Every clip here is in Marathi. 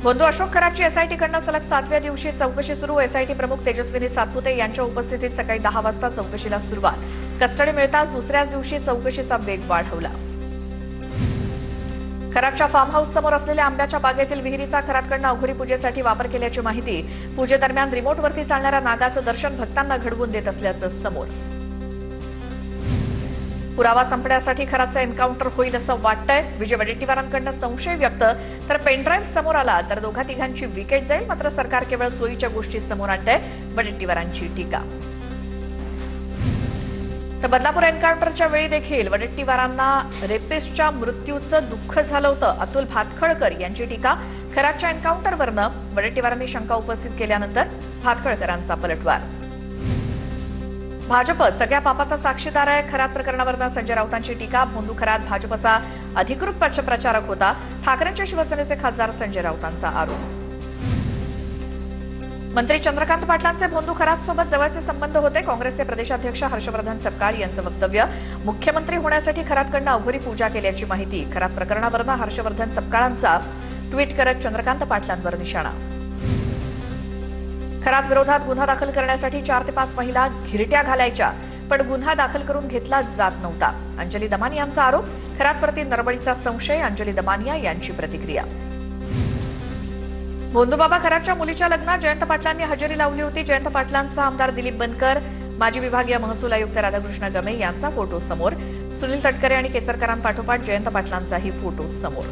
बंधू अशोक खरातची एसआयटी कडनं सलग 7व्या दिवशी चौकशी सुरू। एसआयटी प्रमुख तेजस्विनी सातपुते यांच्या उपस्थितीत सकाळी 10 वाजता चौकशीला सुरुवात। कस्टडी मिळताच दुसऱ्याच दिवशी चौकशीचा वेग वाढवला। खरातच्या फार्म हाऊस समोर असलेल्या आंब्याच्या बागेतील विहिरीचा खरातकडनं अघोरी पूजेसाठी वापर केल्याची माहिती। पूजेदरम्यान रिमोटवरती चालणाऱ्या नागाचं दर्शन भक्तांना घडवून देत असल्याचं समोर। पुरावा संपण्यासाठी खरातचं एन्काउंटर होईल असं वाटतंय। विजय वडेट्टीवारांकडनं संशय व्यक्त, तर पेनड्राईव्ह समोर आला तर दोघा तिघांची विकेट जाईल। मात्र सरकार केवळ सोयीच्या गोष्टी समोर आणतंय, वडेट्टीवारांची टीका। तर बदलापूर एन्काउंटरच्या वेळी देखील वडेट्टीवारांना रेपिस्टच्या मृत्यूचं दुःख झालं होतं। अतुल भातखळकर यांची टीका। खरातच्या एन्काउंटरवरनं वडेट्टीवारांनी शंका उपस्थित केल्यानंतर भातखळकरांचा पलटवार। भाजप सगळ्या पापाचा साक्षीदार आहे। खरात प्रकरणावरनं संजय राऊतांची टीका। भोंदू खरात भाजपचा अधिकृत प्रचारक होता। ठाकरेंच्या शिवसेनेचे खासदार संजय राऊतांचा आरोप। मंत्री चंद्रकांत पाटलांचे भोंदू खरात सोबत जवळचे संबंध होते। काँग्रेसचे प्रदेशाध्यक्ष हर्षवर्धन सपकाळ यांचं वक्तव्य। मुख्यमंत्री होण्यासाठी खरातकडनं अघोरी पूजा केल्याची माहिती। खरात प्रकरणावरनं हर्षवर्धन सपकाळांचा ट्विट करत चंद्रकांत पाटलांवर निशाणा। खरात विरोधात गुन्हा दाखल करण्यासाठी 4 ते 5 महिला घिरट्या घालायच्या, पण गुन्हा दाखल करून घेतला जात नव्हता। अंजली दमानिया यांचा आरोप। खरातवरती नरबळीचा संशय। अंजली दमानिया यांची प्रतिक्रिया। भोंदूबाबा खरातच्या मुलीच्या लग्नात जयंत पाटलांनी हजेरी लावली होती। जयंत पाटलांचा आमदार दिलीप बनकर, माजी विभागीय महसूल आयुक्त राधाकृष्ण गमे यांचा फोटो समोर। सुनील तटकरे आणि केसरकरांपाठोपाठ जयंत पाटलांचाही फोटो समोर।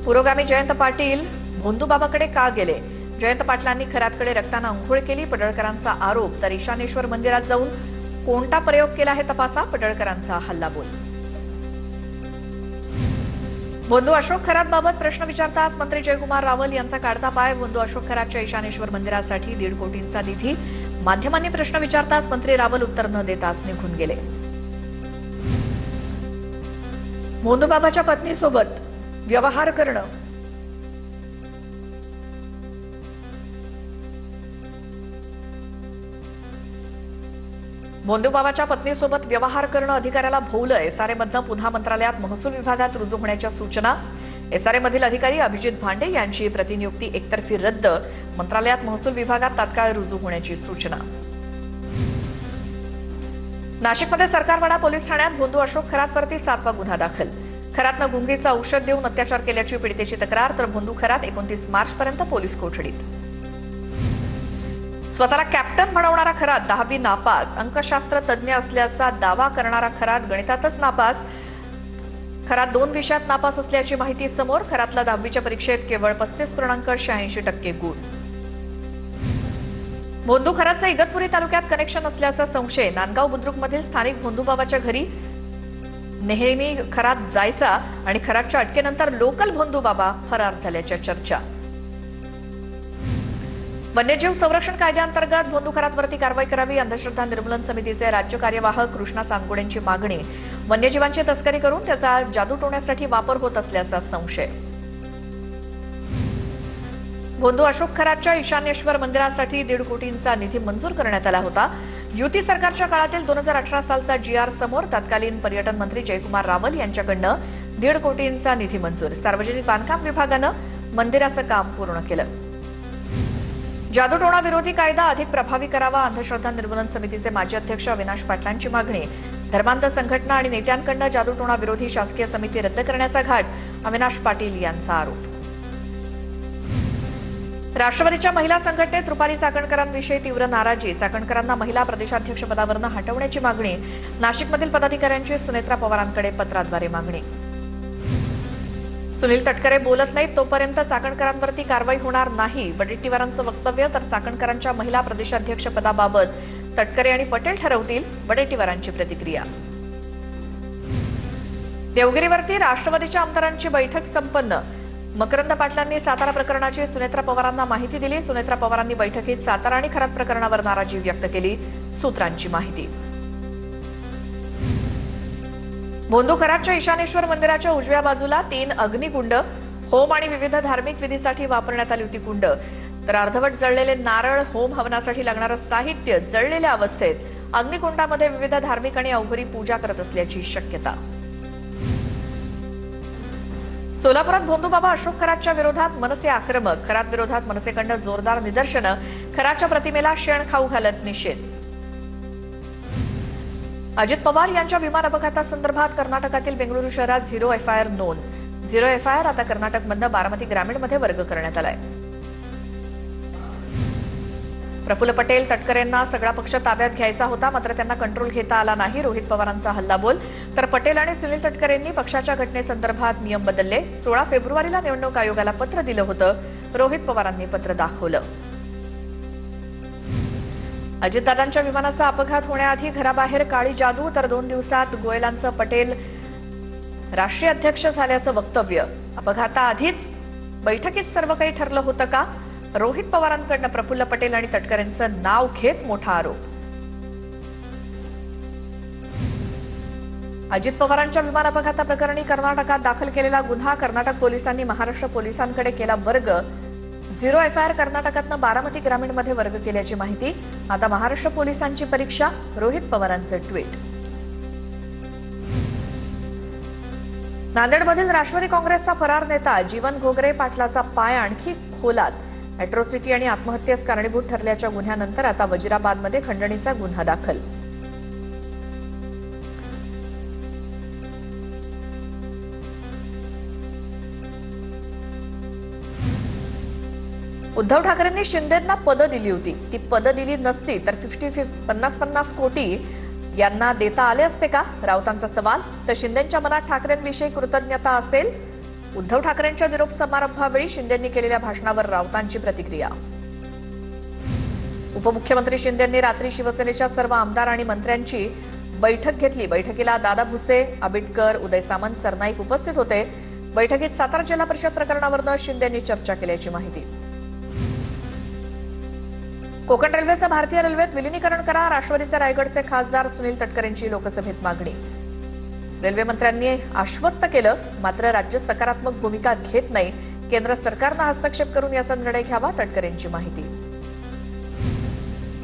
पुरोगामी जयंत पाटील भोंदूबाबाकडे का गेले? जयंत पाटलांनी खरातकडे रक्तानं अंघोळ केली, पडळकरांचा आरोप। तर ईशानेश्वर मंदिरात जाऊन कोणता प्रयोग केला हे तपासा, पडळकरांचा हल्लाबोल। भोंदू अशोक खरातबाबत प्रश्न विचारताच मंत्री जयकुमार रावल यांचा काढता पाय। भोंदू अशोक खरातच्या ईशानेश्वर मंदिरासाठी 1.5 कोटींचा निधी। माध्यमांनी प्रश्न विचारताच मंत्री रावल उत्तर न देताच निघून गेले। भोंदूबाबाच्या पत्नीसोबत व्यवहार करणं भोंदूबाबाच्या पत्नीसोबत व्यवहार करणं अधिकाऱ्याला भोवलंय। एसआरएमधनं पुन्हा मंत्रालयात महसूल विभागात रुजू होण्याच्या सूचना। एसआरएमधील अधिकारी अभिजित भांडे यांची प्रतिनियुक्ती एकतर्फी रद्द। मंत्रालयात महसूल विभागात तात्काळ रुजू होण्याची सूचना। नाशिकमध्ये सरकारवाडा पोलीस ठाण्यात भोंदू अशोक खरातवरती 7वा गुन्हा दाखल। खरातनं गुंगीचं औषध देऊन अत्याचार केल्याची पीडितेची तक्रार। तर भोंदू खरात 29 मार्चपर्यंत पोलीस कोठडीत। स्वतःला कॅप्टन बनवणारा खरात 10वी नापास। अंकशास्त्र तज्ज्ञ असल्याचा दावा करणारा खरात गणितातच नापास। खरात 2 विषयात नापास असल्याची माहिती समोर। खरातला 10वीच्या परीक्षेत केवळ 35.86% गुण। भोंदू खरातचं इगतपुरी तालुक्यात कनेक्शन असल्याचा संशय। नांदगाव बुद्रुकमधील स्थानिक भोंदूबाबाच्या घरी नेहमी खरात जायचा आणि खरातच्या अटकेनंतर लोकल भोंदूबाबा फरार झाल्याच्या चर्चा। वन्यजीव संरक्षण कायद्याअंतर्गत भोंदू खरातवरती कारवाई करावी। अंधश्रद्धा निर्मूलन समितीचे राज्य कार्यवाहक कृष्णा चांदगुडेंची मागणी। वन्यजीवांची तस्करी करून त्याचा जादूटोण्यासाठी वापर होत असल्याचा संशय। भोंदू अशोक खरातच्या ईशानेश्वर मंदिरासाठी 1.5 कोटींचा निधी मंजूर करण्यात आला होता। युती सरकारच्या काळातील 2018 सालचा GR समोर। तत्कालीन पर्यटन मंत्री जयकुमार रावल यांच्याकडनं 1.5 कोटींचा निधी मंजूर। सार्वजनिक बांधकाम विभागानं मंदिराचं काम पूर्ण केलं। जादूटोणा विरोधी कायदा अधिक प्रभावी करावा। अंधश्रद्धा निर्मूलन समितीचे माजी अध्यक्ष अविनाश पाटलांची मागणी। धर्मांध संघटना आणि नेत्यांकडनं जादूटोणा विरोधी शासकीय समिती रद्द करण्याचा घाट। अविनाश पाटील यांचा आरोप। राष्ट्रवादीच्या महिला संघटनेत रुपाली चाकणकरांविषयी तीव्र नाराजी। चाकणकरांना महिला प्रदेशाध्यक्षपदावरून हटवण्याची मागणी। नाशिकमधील पदाधिकाऱ्यांची सुनेत्रा पवारांकडे पत्राद्वारे मागणी। सुनील तटकरे बोलत नाहीत तोपर्यंत चाकणकरांवरती कारवाई होणार नाही। वडेट्टीवारांचं वक्तव्य। तर चाकणकरांच्या महिला प्रदेशाध्यक्ष पदाबाबत तटकरे आणि पटेल ठरवतील, वडेट्टीवारांची प्रतिक्रिया। देवगिरीवरती राष्ट्रवादीच्या आमदारांची बैठक संपन्न। मकरंद पाटलांनी सातारा प्रकरणाची सुनेत्रा पवारांना माहिती दिली। सुनेत्रा पवारांनी बैठकीत सातारा आणि खरात प्रकरणावर नाराजी व्यक्त केली। सूत्रांची माहिती। भोंदू खरातच्या ईशानेश्वर मंदिराच्या उजव्या बाजूला 3 अग्निकुंड, होम आणि विविध धार्मिक विधीसाठी वापरण्यात आली होती कुंड। तर अर्धवट जळलेले नारळ, होम हवनासाठी लागणारं साहित्य जळलेल्या अवस्थेत अग्निकुंडामध्ये विविध धार्मिक आणि अवघरी पूजा करत असल्याची शक्यता। सोलापुरात भोंदूबाबा अशोक खरातच्या विरोधात मनसे आक्रमक. खरात विरोधात मनसेकडनं जोरदार निदर्शनं. खरातच्या प्रतिमेला शेण खाऊ घालत निषेध. अजित पवार यांच्या विमान अपघातासंदर्भात कर्नाटकातील बेंगळुरू शहरात झिरो एफआयआर नोंद. झिरो एफआयआर आता कर्नाटकमधनं बारामती ग्रामीणमध्ये वर्ग करण्यात आलाय. प्रफुल्ल पटेल तटकरेंना सगळा पक्ष ताब्यात घ्यायचा होता, मात्र त्यांना कंट्रोल घेता आला नाही. रोहित पवारांचा हल्लाबोल. तर पटेल आणि सुनील तटकरेंनी पक्षाच्या घटनेसंदर्भात नियम बदलले. 16 फेब्रुवारीला निवडणूक आयोगाला पत्र दिलं होतं. रोहित पवारांनी पत्र दाखवलं. अजितदादांच्या विमानाचा अपघात होण्याआधी घराबाहेर काळी जादू. तर 2 दिवसात गोयलांचं पटेल राष्ट्रीय अध्यक्ष झाल्याचं वक्तव्य. अपघाताआधीच बैठकीत सर्व काही ठरलं होतं का? रोहित पवारांकडनं प्रफुल्ल पटेल आणि तटकरेंचं नाव घेत मोठा आरोप. अजित पवारांच्या विमान अपघाताप्रकरणी कर्नाटकात दाखल केलेला गुन्हा कर्नाटक पोलिसांनी महाराष्ट्र पोलिसांकडे केला वर्ग. झिरो एफआयआर कर्नाटकातनं बारामती ग्रामीणमध्ये वर्ग केल्याची माहिती. आता महाराष्ट्र पोलिसांची परीक्षा. रोहित पवारांचं ट्विट. नांदेडमधील राष्ट्रवादी काँग्रेसचा फरार नेता जीवन घोगरे पाटलाचा पाय आणखी खोलात. अॅट्रॉसिटी आणि आत्महत्येस कारणीभूत ठरल्याच्या गुन्ह्यानंतर आता वजिराबादमध्ये खंडणीचा गुन्हा दाखल. उद्धव ठाकरेंनी शिंदेंना पदं दिली होती. ती पदं दिली नसती तर 50-50 कोटी यांना देता आले असते का? राऊतांचा सवाल. तर शिंदेंच्या मनात ठाकरेंविषयी कृतज्ञता असेल. उद्धव ठाकरेंच्या निरोप समारंभावेळी शिंदेंनी केलेल्या भाषणावर राऊतांची प्रतिक्रिया. उपमुख्यमंत्री शिंदेंनी रात्री शिवसेनेच्या सर्व आमदार आणि मंत्र्यांची बैठक घेतली. बैठकीला दादा भुसे, आबिटकर, उदय सामंत, सरनाईक उपस्थित होते. बैठकीत सातारा जिल्हा परिषद प्रकरणावरून शिंदेंनी चर्चा केल्याची माहिती. कोकण रेल्वेचं भारतीय रेल्वेत विलिनीकरण करा. राष्ट्रवादीचे रायगडचे खासदार सुनील तटकरेंची लोकसभेत मागणी. रेल्वे मंत्र्यांनी आश्वस्त केलं, मात्र राज्य सकारात्मक भूमिका घेत नाही. केंद्र सरकारनं हस्तक्षेप करून याचा निर्णय घ्यावा. तटकरेंची माहिती.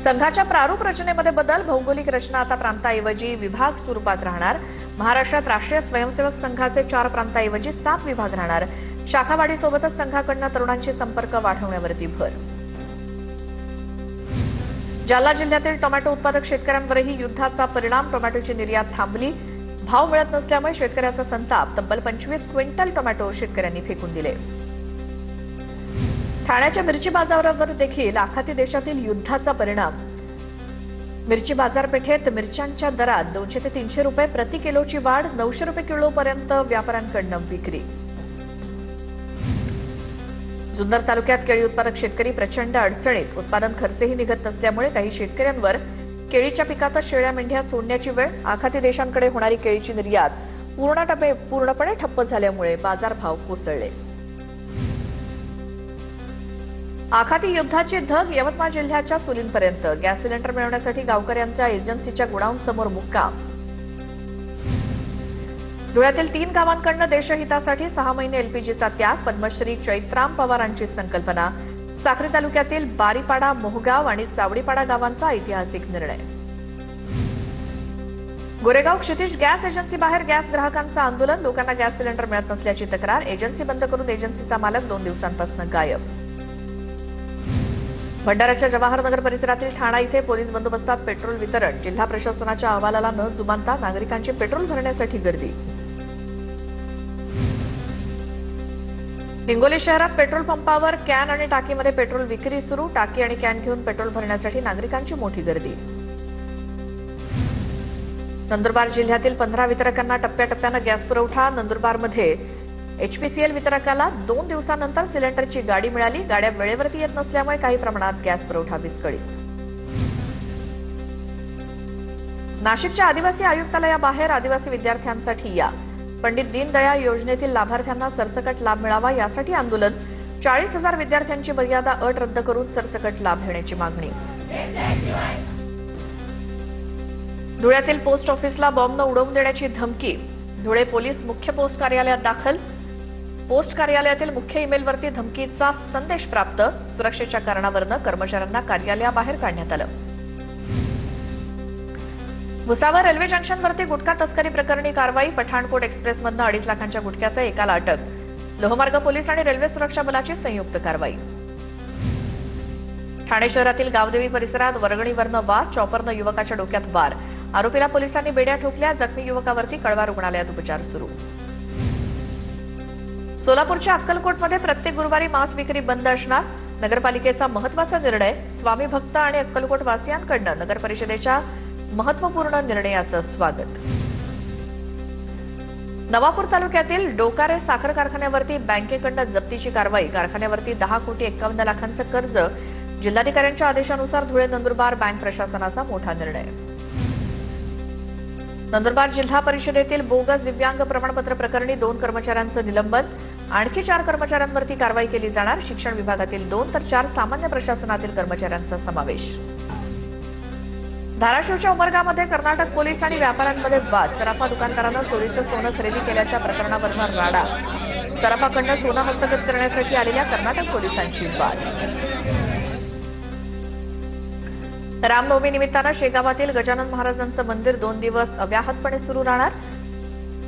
संघाच्या प्रारूप रचनेमध्ये बदल. भौगोलिक रचना आता प्रांताऐवजी विभाग स्वरूपात राहणार. महाराष्ट्रात राष्ट्रीय स्वयंसेवक संघाचे 4 प्रांताऐवजी 7 विभाग राहणार. शाखावाढीसोबतच संघाकडनं तरुणांशी संपर्क वाढवण्यावरती भर. जालना जिल्ह्यातील टोमॅटो उत्पादक शेतकऱ्यांवरही युद्धाचा परिणाम. टोमॅटोची निर्यात थांबली. भाव मिळत नसल्यामुळे शेतकऱ्याचा संताप. तब्बल 25 क्विंटल टोमॅटो शेतकऱ्यांनी फेकून दिले. ठाण्याच्या मिरची बाजारावर देखील आखाती देशातील युद्धाचा परिणाम. मिरची बाजारपेठेत मिरच्यांच्या दरात 200 ते 300 रुपये प्रति किलोची वाढ. 900 रुपये किलोपर्यंत व्यापाऱ्यांकडून विक्री. जुन्नर तालुक्यात केळी उत्पादक शेतकरी प्रचंड अडचणीत. उत्पादन खर्चही निघत नसल्यामुळे काही शेतकऱ्यांवर केळीच्या पिकातच शेळ्या मेंढ्या सोडण्याची वेळ. आखाती देशांकडे होणारी केळीची निर्यात पूर्णपणे ठप्प झाल्यामुळे बाजारभाव कोसळले. आखाती युद्धाची धग. यवतमाळ जिल्ह्याच्या चुलींपर्यंत. गॅस सिलेंडर मिळवण्यासाठी गावकऱ्यांच्या एजन्सीच्या गोडाऊन समोर मुक्काम. धुळ्यातील 3 गावांकडनं देशहितासाठी 6 महिने एलपीजीचा त्याग. पद्मश्री चैत्राम पवारांची संकल्पना. साक्री तालुक्यातील बारीपाडा, मोहगाव आणि चावडीपाडा गावांचा ऐतिहासिक निर्णय. गोरेगाव क्षितिज गॅस एजन्सी बाहेर गॅस ग्राहकांचं आंदोलन. लोकांना गॅस सिलेंडर मिळत नसल्याची तक्रार. एजन्सी बंद करून एजन्सीचा मालक 2 दिवसांपासून गायब. भंडाऱ्याच्या जवाहरनगर परिसरातील ठाणा इथे पोलीस बंदोबस्तात पेट्रोल वितरण. जिल्हा प्रशासनाच्या अहवालाला न जुमानता नागरिकांची पेट्रोल भरण्यासाठी गर्दी. हिंगोली शहरात पेट्रोल पंपावर कॅन आणि टाकीमध्ये पेट्रोल विक्री सुरू. टाकी आणि कॅन घेऊन पेट्रोल भरण्यासाठी नागरिकांची मोठी गर्दी. नंदुरबार जिल्ह्यातील 15 वितरकांना टप्प्याटप्प्यानं गॅस पुरवठा. नंदुरबारमध्ये एचपीसीएल वितरकाला 2 दिवसांनंतर सिलेंडरची गाडी मिळाली. गाड्या वेळेवरती येत नसल्यामुळे काही प्रमाणात गॅस पुरवठा विस्कळीत. नाशिकच्या आदिवासी आयुक्तालयाबाहेर आदिवासी विद्यार्थ्यांसाठी या. पंडित दीनदयाळ योजनेतील लाभार्थ्यांना सरसकट लाभ मिळावा यासाठी आंदोलन. 40,000 विद्यार्थ्यांची मर्यादा अट रद्द करून सरसकट लाभ देण्याची मागणी. धुळ्यातील पोस्ट ऑफिसला बॉम्बनं उडवून देण्याची धमकी. धुळे पोलीस मुख्य पोस्ट कार्यालयात दाखल. पोस्ट कार्यालयातील मुख्य ईमेलवरती धमकीचा संदेश प्राप्त. सुरक्षेच्या कारणावरून कर्मचाऱ्यांना कार्यालयाबाहेर काढण्यात आलं. भुसावळ रेल्वे जंक्शनवरती गुटखा तस्करी प्रकरणी कारवाई. पठाणकोट एक्सप्रेसमधनं 2.5 लाखांच्या गुटख्यासह एकाला अटक. लोहमार्ग पोलीस आणि रेल्वे सुरक्षा बलाची संयुक्त कारवाई. ठाणे शहरातील गावदेवी परिसरात वर्गणीवरनं वार, चॉपरनं युवकाच्या डोक्यात वार. आरोपीला पोलिसांनी बेड्या ठोकल्या. जखमी युवकावरती कळवा रुग्णालयात उपचार सुरू. सोलापूरच्या अक्कलकोटमध्ये प्रत्येक गुरुवारी मांस विक्री बंद असणार. नगरपालिकेचा महत्त्वाचा निर्णय. स्वामी भक्त आणि अक्कलकोट वासियांकडून नगर परिषदेच्या महत्त्वपूर्ण निर्णयाचं स्वागत. नवापूर तालुक्यातील डोकारे साखर कारखान्यावरती बँकेकडून जप्तीची कारवाई. कारखान्यावरती 10,51,00,000 कर्ज. जिल्हाधिकाऱ्यांच्या आदेशानुसार धुळे नंदुरबार बँक प्रशासनाचा मोठा निर्णय. नंदुरबार जिल्हा परिषदेतील बोगस दिव्यांग प्रमाणपत्र प्रकरणी 2 कर्मचाऱ्यांचं निलंबन. आणखी 4 कर्मचाऱ्यांवरती कारवाई केली जाणार. शिक्षण विभागातील 2 तर 4 सामान्य प्रशासनातील कर्मचाऱ्यांचा समावेश. धाराशिवच्या उमरगामध्ये कर्नाटक पोलीस आणि व्यापाऱ्यांमध्ये वाद. सराफा दुकानदारानं चोरीचं सोनं खरेदी केल्याच्या प्रकरणावरून राडा. सराफाकडनं सोनं हस्तगत करण्यासाठी आलेल्या कर्नाटक पोलिसांची वाद. रामनवमी निमित्तानं शेगावातील गजानन महाराजांचं मंदिर 2 दिवस अव्याहतपणे सुरू राहणार.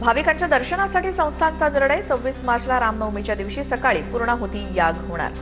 भाविकांच्या दर्शनासाठी संस्थानचा निर्णय. 26 मार्चला रामनवमीच्या दिवशी सकाळी पूर्णाहुती याग होणार.